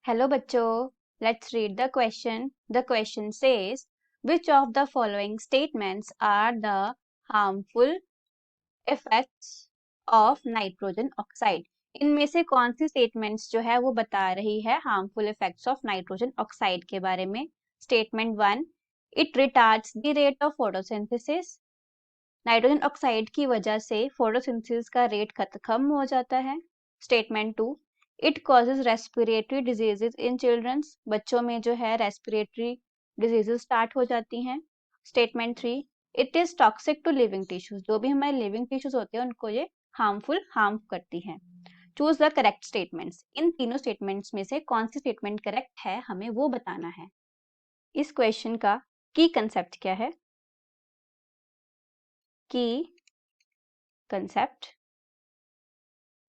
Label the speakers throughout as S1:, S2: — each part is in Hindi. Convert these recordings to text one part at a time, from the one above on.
S1: Hello bachcho, let's read the question. The question says, which of the following statements are the harmful effects of nitrogen oxide? इनमें से कौन सी statements जो है वो बता रही है harmful effects of nitrogen oxide के बारे में? Statement 1, it retards the rate of photosynthesis. Nitrogen oxide की वजह से फोटोसिंथेसिस का रेट कम हो जाता है. Statement 2, it causes respiratory diseases in childrens. बच्चों में जो है रेस्पिरेटरी डिजीजेस स्टार्ट हो जाती हैं. Statement 3, it is toxic to living tissues. जो भी हमारे लिविंग टिश्यूज होते हैं उनको ये हार्म करती हैं. Choose the correct statements. इन तीनों स्टेटमेंट्स में से कौन सी स्टेटमेंट करेक्ट है हमें वो बताना है. इस क्वेश्चन का की कंसेप्ट क्या है? की कंसेप्ट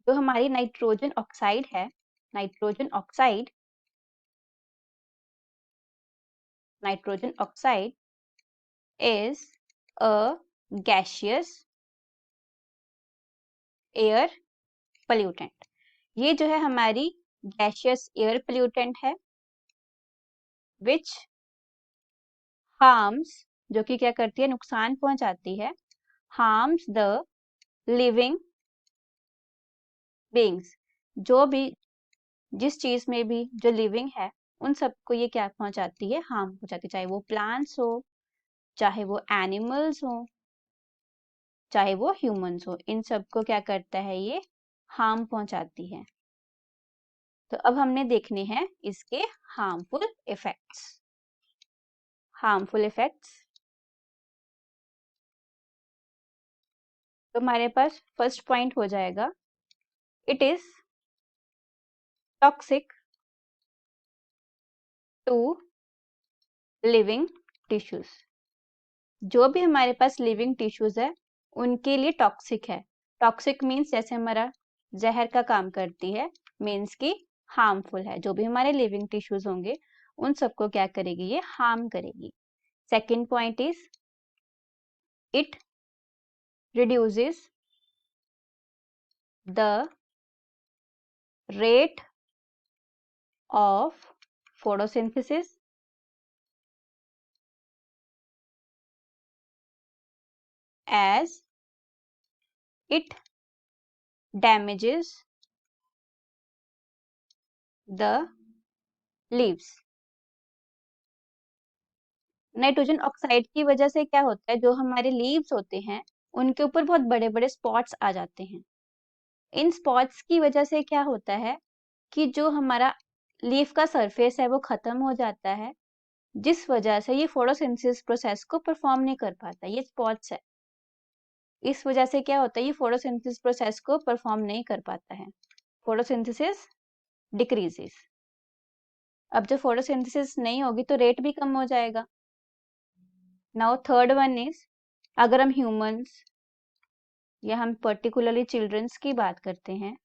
S1: जो हमारी नाइट्रोजन ऑक्साइड है, nitrogen oxide is a gaseous air pollutant. ये जो है हमारी गैसियस एयर पोल्यूटेंट है विच हार्म्स, जो कि क्या करती है, नुकसान पहुंचाती है, हार्म्स द लिविंग बीइंग्स. जो भी जिस चीज में भी जो लिविंग है उन सबको ये क्या पहुंचाती है, हार्म पहुंचाती है. चाहे वो प्लांट्स हो, चाहे वो एनिमल्स हो, चाहे वो ह्यूमंस हो, इन सबको क्या करता है, ये हार्म पहुंचाती है. तो अब हमने देखने हैं इसके हार्मफुल इफेक्ट्स. हार्मफुल इफेक्ट्स तो हमारे पास फर्स्ट पॉइंट हो जाएगा, it is toxic to living tissues. जो भी हमारे पास लिविंग टिश्यूज है उनके लिए टॉक्सिक है. टॉक्सिक मीन्स जैसे हमारा जहर का काम करती है, मीन्स की हार्मफुल है. जो भी हमारे लिविंग टिश्यूज होंगे उन सबको क्या करेगी, ये हार्म करेगी. Second point is it reduces the rate of photosynthesis as it damages the leaves. Nitrogen oxide की वजह से क्या होता है, जो हमारे लीव्स होते हैं उनके ऊपर बहुत बड़े बड़े स्पॉट्स आ जाते हैं. इन स्पॉट्स की वजह से क्या होता है कि जो हमारा लीफ का सरफेस है वो खत्म हो जाता है, जिस वजह से ये फोटोसिंथेसिस प्रोसेस को परफॉर्म नहीं कर पाता. ये स्पॉट्स है, इस वजह से क्या होता है, ये फोटोसिंथेसिस प्रोसेस को परफॉर्म नहीं कर पाता है. Photosynthesis decreases. अब जब फोटोसिंथेसिस नहीं होगी तो रेट भी कम हो जाएगा. नाउ थर्ड वन इज, अगर हम ह्यूमंस या हम पर्टिकुलरली चिल्ड्रंस की बात करते हैं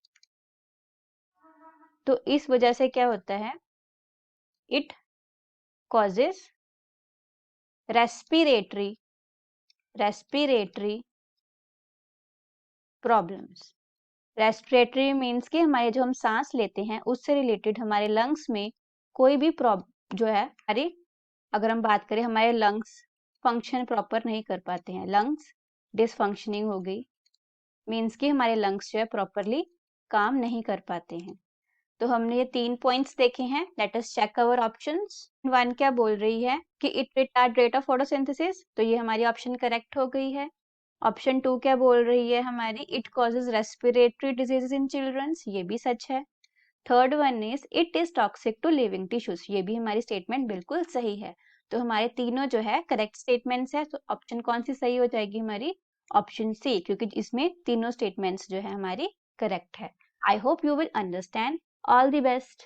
S1: तो इस वजह से क्या होता है, it causes respiratory problems. Respiratory means कि हमारे जो हम सांस लेते हैं उससे रिलेटेड हमारे लंग्स में कोई भी जो है हमारी, अगर हम बात करें हमारे लंग्स फंक्शन प्रॉपर नहीं कर पाते हैं, लंग्स डिसफंक्शनिंग हो गई, मीन्स कि हमारे लंग्स जो है प्रॉपरली काम नहीं कर पाते हैं. तो हमने ये 3 पॉइंट्स देखे हैं. Let us check our options. 1 क्या बोल रही है कि it retard rate of photosynthesis, तो ये हमारी ऑप्शन करेक्ट हो गई है. ऑप्शन 2 क्या बोल रही है हमारी, it causes respiratory diseases in childrens, ये भी सच है. Third one is it is toxic to living tissues, ये भी हमारी स्टेटमेंट बिल्कुल सही है. तो हमारे तीनों जो है करेक्ट स्टेटमेंट्स है. तो ऑप्शन कौन सी सही हो जाएगी हमारी, ऑप्शन सी, क्योंकि इसमें तीनों स्टेटमेंट्स जो है हमारी करेक्ट है. I hope you will understand. All the best.